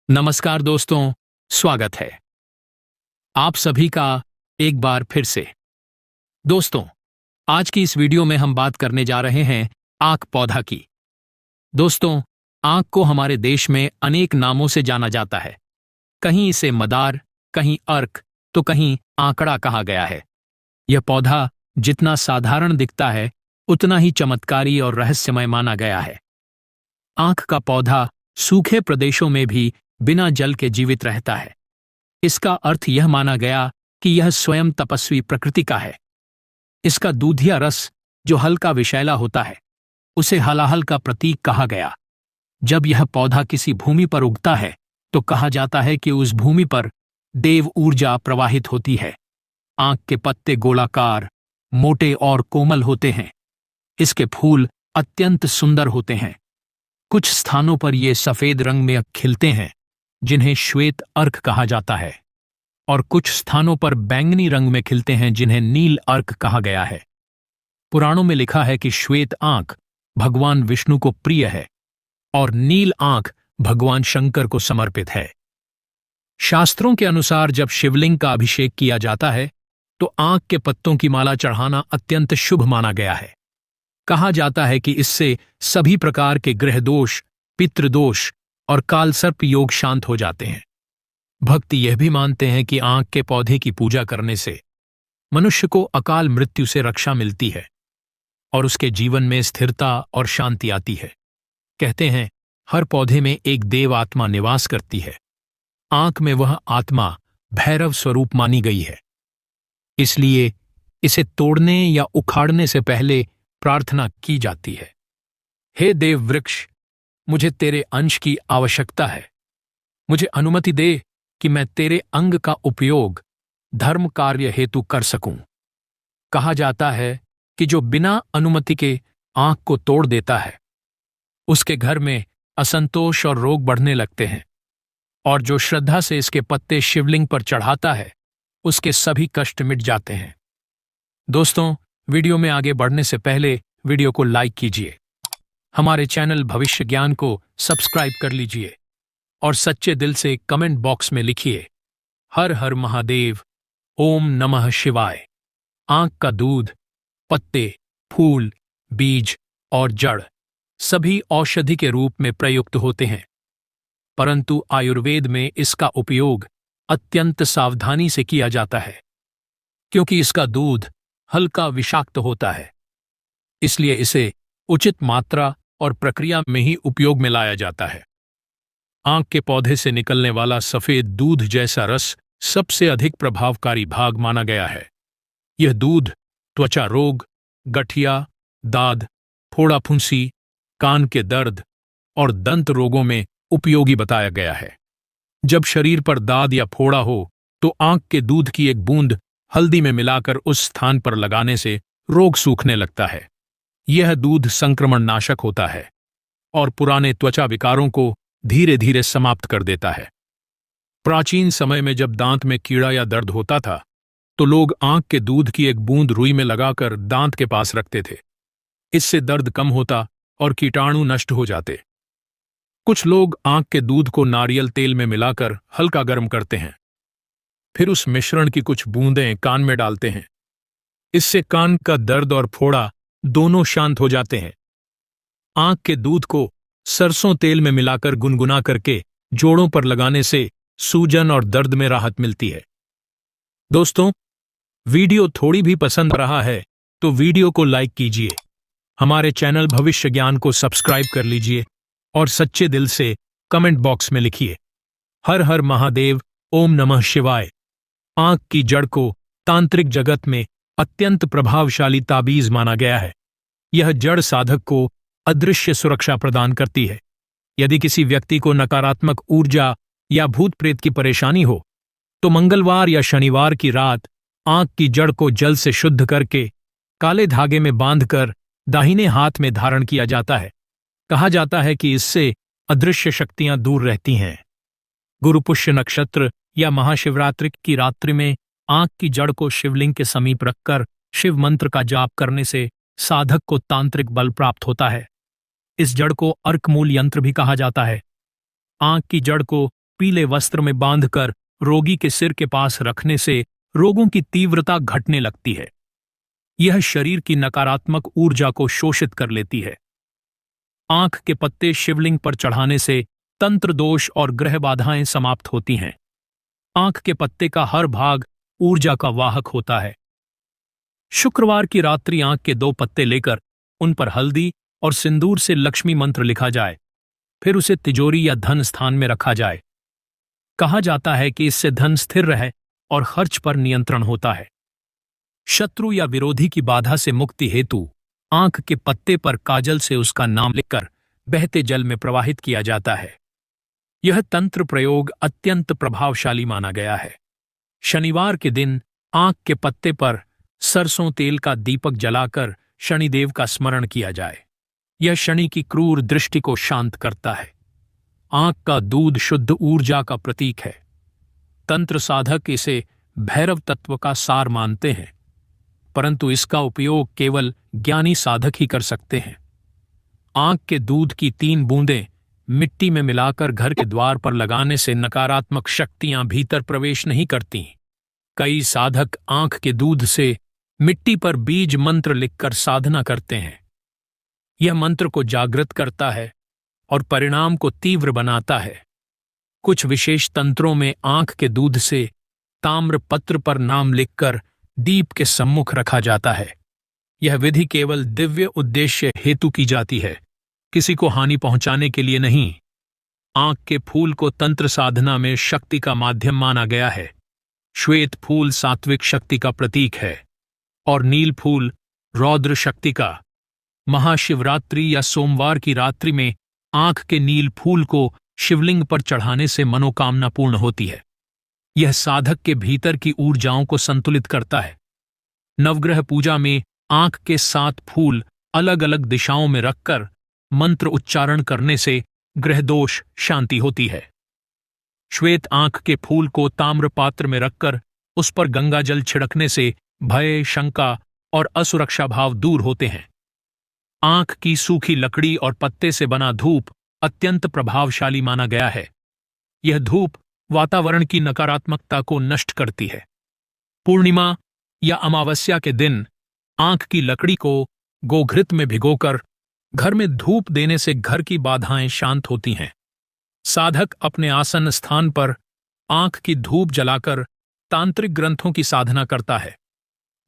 नमस्कार दोस्तों, स्वागत है आप सभी का एक बार फिर से। दोस्तों, आज की इस वीडियो में हम बात करने जा रहे हैं आक पौधा की। दोस्तों, आक को हमारे देश में अनेक नामों से जाना जाता है। कहीं इसे मदार, कहीं अर्क, तो कहीं आंकड़ा कहा गया है। यह पौधा जितना साधारण दिखता है, उतना ही चमत्कारी और रहस्यमय माना गया है। आक का पौधा सूखे प्रदेशों में भी बिना जल के जीवित रहता है। इसका अर्थ यह माना गया कि यह स्वयं तपस्वी प्रकृति का है। इसका दूधिया रस, जो हल्का विषैला होता है, उसे हलाहल का प्रतीक कहा गया। जब यह पौधा किसी भूमि पर उगता है तो कहा जाता है कि उस भूमि पर देव ऊर्जा प्रवाहित होती है। आक के पत्ते गोलाकार, मोटे और कोमल होते हैं। इसके फूल अत्यंत सुंदर होते हैं। कुछ स्थानों पर ये सफेद रंग में खिलते हैं, जिन्हें श्वेत अर्क कहा जाता है, और कुछ स्थानों पर बैंगनी रंग में खिलते हैं, जिन्हें नील अर्क कहा गया है। पुराणों में लिखा है कि श्वेत आंख भगवान विष्णु को प्रिय है और नील आंख भगवान शंकर को समर्पित है। शास्त्रों के अनुसार जब शिवलिंग का अभिषेक किया जाता है तो आंख के पत्तों की माला चढ़ाना अत्यंत शुभ माना गया है। कहा जाता है कि इससे सभी प्रकार के ग्रह दोष, पितृदोष और कालसर्प योग शांत हो जाते हैं। भक्त यह भी मानते हैं कि आंख के पौधे की पूजा करने से मनुष्य को अकाल मृत्यु से रक्षा मिलती है और उसके जीवन में स्थिरता और शांति आती है। कहते हैं, हर पौधे में एक देव आत्मा निवास करती है। आंख में वह आत्मा भैरव स्वरूप मानी गई है। इसलिए इसे तोड़ने या उखाड़ने से पहले प्रार्थना की जाती है। हे देव वृक्ष, मुझे तेरे अंश की आवश्यकता है। मुझे अनुमति दे कि मैं तेरे अंग का उपयोग धर्म कार्य हेतु कर सकूं। कहा जाता है कि जो बिना अनुमति के आंख को तोड़ देता है, उसके घर में असंतोष और रोग बढ़ने लगते हैं, और जो श्रद्धा से इसके पत्ते शिवलिंग पर चढ़ाता है, उसके सभी कष्ट मिट जाते हैं। दोस्तों, वीडियो में आगे बढ़ने से पहले वीडियो को लाइक कीजिए, हमारे चैनल भविष्य ज्ञान को सब्सक्राइब कर लीजिए और सच्चे दिल से कमेंट बॉक्स में लिखिए, हर हर महादेव, ओम नमः शिवाय। आंख का दूध, पत्ते, फूल, बीज और जड़ सभी औषधि के रूप में प्रयुक्त होते हैं, परंतु आयुर्वेद में इसका उपयोग अत्यंत सावधानी से किया जाता है, क्योंकि इसका दूध हल्का विषाक्त होता है। इसलिए इसे उचित मात्रा और प्रक्रिया में ही उपयोग में लाया जाता है। आंख के पौधे से निकलने वाला सफेद दूध जैसा रस सबसे अधिक प्रभावकारी भाग माना गया है। यह दूध त्वचा रोग, गठिया, दाद, फोड़ा फुंसी, कान के दर्द और दंत रोगों में उपयोगी बताया गया है। जब शरीर पर दाद या फोड़ा हो तो आंख के दूध की एक बूंद हल्दी में मिलाकर उस स्थान पर लगाने से रोग सूखने लगता है। यह दूध संक्रमण नाशक होता है और पुराने त्वचा विकारों को धीरे धीरे समाप्त कर देता है। प्राचीन समय में जब दांत में कीड़ा या दर्द होता था तो लोग आंख के दूध की एक बूंद रुई में लगाकर दांत के पास रखते थे। इससे दर्द कम होता और कीटाणु नष्ट हो जाते। कुछ लोग आंख के दूध को नारियल तेल में मिलाकर हल्का गर्म करते हैं, फिर उस मिश्रण की कुछ बूंदें कान में डालते हैं। इससे कान का दर्द और फोड़ा दोनों शांत हो जाते हैं। आंख के दूध को सरसों तेल में मिलाकर गुनगुना करके जोड़ों पर लगाने से सूजन और दर्द में राहत मिलती है। दोस्तों, वीडियो थोड़ी भी पसंद रहा है तो वीडियो को लाइक कीजिए, हमारे चैनल भविष्य ज्ञान को सब्सक्राइब कर लीजिए और सच्चे दिल से कमेंट बॉक्स में लिखिए, हर हर महादेव, ओम नमः शिवाय। आंख की जड़ को तांत्रिक जगत में अत्यंत प्रभावशाली ताबीज माना गया है। यह जड़ साधक को अदृश्य सुरक्षा प्रदान करती है। यदि किसी व्यक्ति को नकारात्मक ऊर्जा या भूत प्रेत की परेशानी हो तो मंगलवार या शनिवार की रात आंख की जड़ को जल से शुद्ध करके काले धागे में बांधकर दाहिने हाथ में धारण किया जाता है। कहा जाता है कि इससे अदृश्य शक्तियां दूर रहती हैं। गुरुपुष्य नक्षत्र या महाशिवरात्रि की रात्रि में आंख की जड़ को शिवलिंग के समीप रखकर शिव मंत्र का जाप करने से साधक को तांत्रिक बल प्राप्त होता है। इस जड़ को अर्कमूल यंत्र भी कहा जाता है। आंख की जड़ को पीले वस्त्र में बांधकर रोगी के सिर के पास रखने से रोगों की तीव्रता घटने लगती है। यह शरीर की नकारात्मक ऊर्जा को शोषित कर लेती है। आंख के पत्ते शिवलिंग पर चढ़ाने से तंत्र दोष और ग्रह बाधाएं समाप्त होती हैं। आंख के पत्ते का हर भाग ऊर्जा का वाहक होता है। शुक्रवार की रात्रि आंख के 2 पत्ते लेकर उन पर हल्दी और सिंदूर से लक्ष्मी मंत्र लिखा जाए, फिर उसे तिजोरी या धन स्थान में रखा जाए। कहा जाता है कि इससे धन स्थिर रहे और खर्च पर नियंत्रण होता है। शत्रु या विरोधी की बाधा से मुक्ति हेतु आंख के पत्ते पर काजल से उसका नाम लिखकर बहते जल में प्रवाहित किया जाता है। यह तंत्र प्रयोग अत्यंत प्रभावशाली माना गया है। शनिवार के दिन आंख के पत्ते पर सरसों तेल का दीपक जलाकर शनिदेव का स्मरण किया जाए। यह शनि की क्रूर दृष्टि को शांत करता है। आंख का दूध शुद्ध ऊर्जा का प्रतीक है। तंत्र साधक इसे भैरव तत्व का सार मानते हैं, परंतु इसका उपयोग केवल ज्ञानी साधक ही कर सकते हैं। आंख के दूध की 3 बूंदें मिट्टी में मिलाकर घर के द्वार पर लगाने से नकारात्मक शक्तियां भीतर प्रवेश नहीं करती। कई साधक आंख के दूध से मिट्टी पर बीज मंत्र लिखकर साधना करते हैं। यह मंत्र को जागृत करता है और परिणाम को तीव्र बनाता है। कुछ विशेष तंत्रों में आंख के दूध से ताम्र पत्र पर नाम लिखकर दीप के सम्मुख रखा जाता है। यह विधि केवल दिव्य उद्देश्य हेतु की जाती है, किसी को हानि पहुंचाने के लिए नहीं। आंख के फूल को तंत्र साधना में शक्ति का माध्यम माना गया है। श्वेत फूल सात्विक शक्ति का प्रतीक है और नील फूल रौद्र शक्ति का। महाशिवरात्रि या सोमवार की रात्रि में आंख के नील फूल को शिवलिंग पर चढ़ाने से मनोकामना पूर्ण होती है। यह साधक के भीतर की ऊर्जाओं को संतुलित करता है। नवग्रह पूजा में आंख के 7 फूल अलग अलग दिशाओं में रखकर मंत्र उच्चारण करने से ग्रह दोष शांति होती है। श्वेत आंख के फूल को ताम्र पात्र में रखकर उस पर गंगा जल छिड़कने से भय, शंका और असुरक्षा भाव दूर होते हैं। आंख की सूखी लकड़ी और पत्ते से बना धूप अत्यंत प्रभावशाली माना गया है। यह धूप वातावरण की नकारात्मकता को नष्ट करती है। पूर्णिमा या अमावस्या के दिन आंख की लकड़ी को गोघृत में भिगोकर घर में धूप देने से घर की बाधाएं शांत होती हैं। साधक अपने आसन स्थान पर आंख की धूप जलाकर तांत्रिक ग्रंथों की साधना करता है।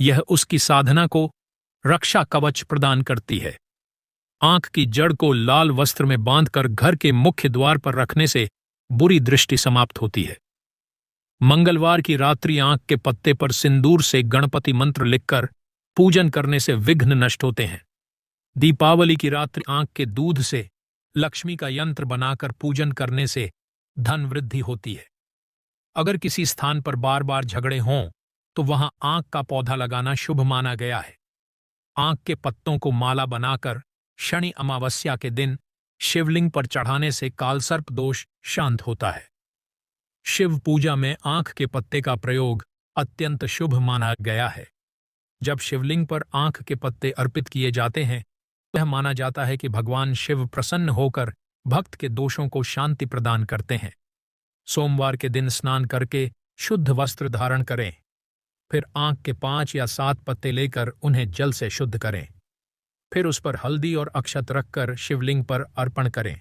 यह उसकी साधना को रक्षा कवच प्रदान करती है। आंख की जड़ को लाल वस्त्र में बांधकर घर के मुख्य द्वार पर रखने से बुरी दृष्टि समाप्त होती है। मंगलवार की रात्रि आंख के पत्ते पर सिंदूर से गणपति मंत्र लिखकर पूजन करने से विघ्न नष्ट होते हैं। दीपावली की रात्रि आंख के दूध से लक्ष्मी का यंत्र बनाकर पूजन करने से धन वृद्धि होती है। अगर किसी स्थान पर बार बार झगड़े हों तो वहां आंख का पौधा लगाना शुभ माना गया है। आंख के पत्तों को माला बनाकर शनि अमावस्या के दिन शिवलिंग पर चढ़ाने से कालसर्प दोष शांत होता है। शिव पूजा में आंख के पत्ते का प्रयोग अत्यंत शुभ माना गया है। जब शिवलिंग पर आंख के पत्ते अर्पित किए जाते हैं तो यह माना जाता है कि भगवान शिव प्रसन्न होकर भक्त के दोषों को शांति प्रदान करते हैं। सोमवार के दिन स्नान करके शुद्ध वस्त्र धारण करें, फिर आंख के 5 या 7 पत्ते लेकर उन्हें जल से शुद्ध करें, फिर उस पर हल्दी और अक्षत रखकर शिवलिंग पर अर्पण करें।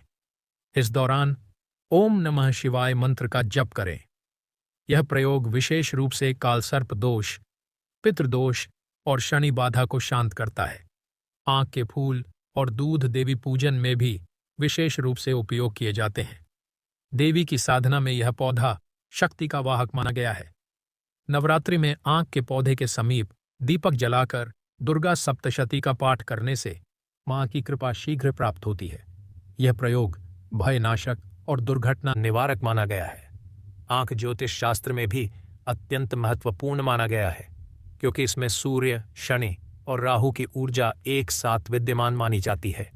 इस दौरान ओम नमः शिवाय मंत्र का जप करें। यह प्रयोग विशेष रूप से कालसर्प दोष, पितृदोष और शनि बाधा को शांत करता है। आंख के फूल और दूध देवी पूजन में भी विशेष रूप से उपयोग किए जाते हैं। देवी की साधना में यह पौधा शक्ति का वाहक माना गया है। नवरात्रि में आंख के पौधे के समीप दीपक जलाकर दुर्गा सप्तशती का पाठ करने से मां की कृपा शीघ्र प्राप्त होती है। यह प्रयोग भयनाशक और दुर्घटना निवारक माना गया है। आंख ज्योतिष शास्त्र में भी अत्यंत महत्वपूर्ण माना गया है, क्योंकि इसमें सूर्य, शनि और राहु की ऊर्जा एक साथ विद्यमान मानी जाती है।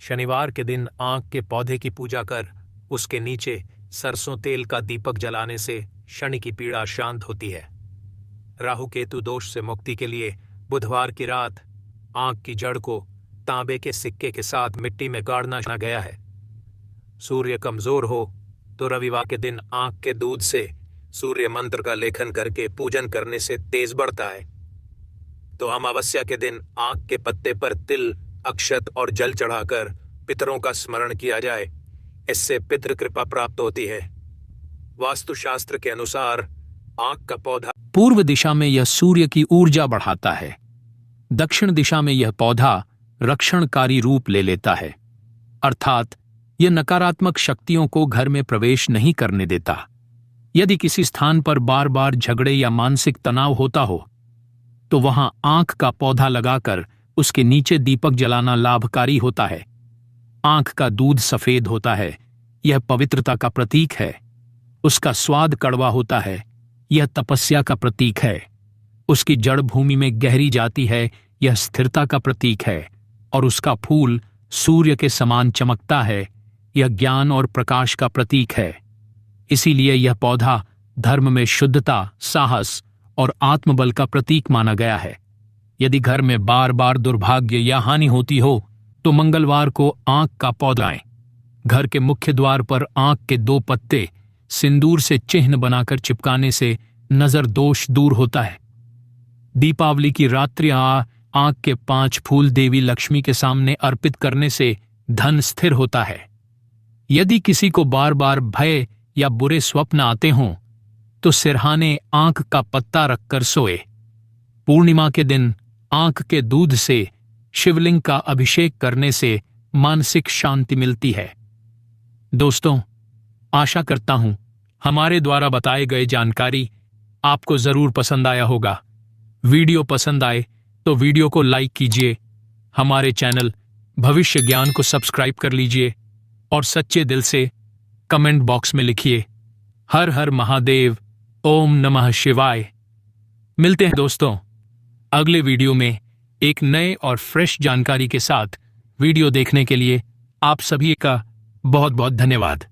शनिवार के दिन आंख के पौधे की पूजा कर उसके नीचे सरसों तेल का दीपक जलाने से शनि की पीड़ा शांत होती है। राहु केतु दोष से मुक्ति के लिए बुधवार की रात आंख की जड़ को तांबे के सिक्के के साथ मिट्टी में गाड़ना गया है। सूर्य कमजोर हो तो रविवार के दिन आंख के दूध से सूर्य मंत्र का लेखन करके पूजन करने से तेज बढ़ता है। तो अमावस्या के दिन आंख के पत्ते पर तिल, अक्षत और जल चढ़ाकर पितरों का स्मरण किया जाए। इससे पितृ कृपा प्राप्त होती है। वास्तुशास्त्र के अनुसार आंख का पौधा पूर्व दिशा में यह सूर्य की ऊर्जा बढ़ाता है, दक्षिण दिशा में यह पौधा रक्षणकारी रूप ले लेता है, अर्थात यह नकारात्मक शक्तियों को घर में प्रवेश नहीं करने देता। यदि किसी स्थान पर बार बार झगड़े या मानसिक तनाव होता हो तो वहां आंख का पौधा लगाकर उसके नीचे दीपक जलाना लाभकारी होता है। आंख का दूध सफेद होता है, यह पवित्रता का प्रतीक है। उसका स्वाद कड़वा होता है, यह तपस्या का प्रतीक है। उसकी जड़ भूमि में गहरी जाती है, यह स्थिरता का प्रतीक है। और उसका फूल सूर्य के समान चमकता है, यह ज्ञान और प्रकाश का प्रतीक है। इसीलिए यह पौधा धर्म में शुद्धता, साहस और आत्मबल का प्रतीक माना गया है। यदि घर में बार बार दुर्भाग्य या हानि होती हो तो मंगलवार को आंख का पौधा लगाएं। घर के मुख्य द्वार पर आंख के 2 पत्ते सिंदूर से चिन्ह बनाकर चिपकाने से नजर दोष दूर होता है। दीपावली की रात्रि आंख के 5 फूल देवी लक्ष्मी के सामने अर्पित करने से धन स्थिर होता है। यदि किसी को बार बार भय या बुरे स्वप्न आते हों तो सिरहाने आंख का पत्ता रखकर सोए। पूर्णिमा के दिन आंख के दूध से शिवलिंग का अभिषेक करने से मानसिक शांति मिलती है। दोस्तों, आशा करता हूं हमारे द्वारा बताए गए जानकारी आपको जरूर पसंद आया होगा। वीडियो पसंद आए तो वीडियो को लाइक कीजिए, हमारे चैनल भविष्य ज्ञान को सब्सक्राइब कर लीजिए और सच्चे दिल से कमेंट बॉक्स में लिखिए हर हर महादेव, ओम नमः शिवाय। मिलते हैं दोस्तों अगले वीडियो में एक नए और फ्रेश जानकारी के साथ। वीडियो देखने के लिए आप सभी का बहुत बहुत धन्यवाद।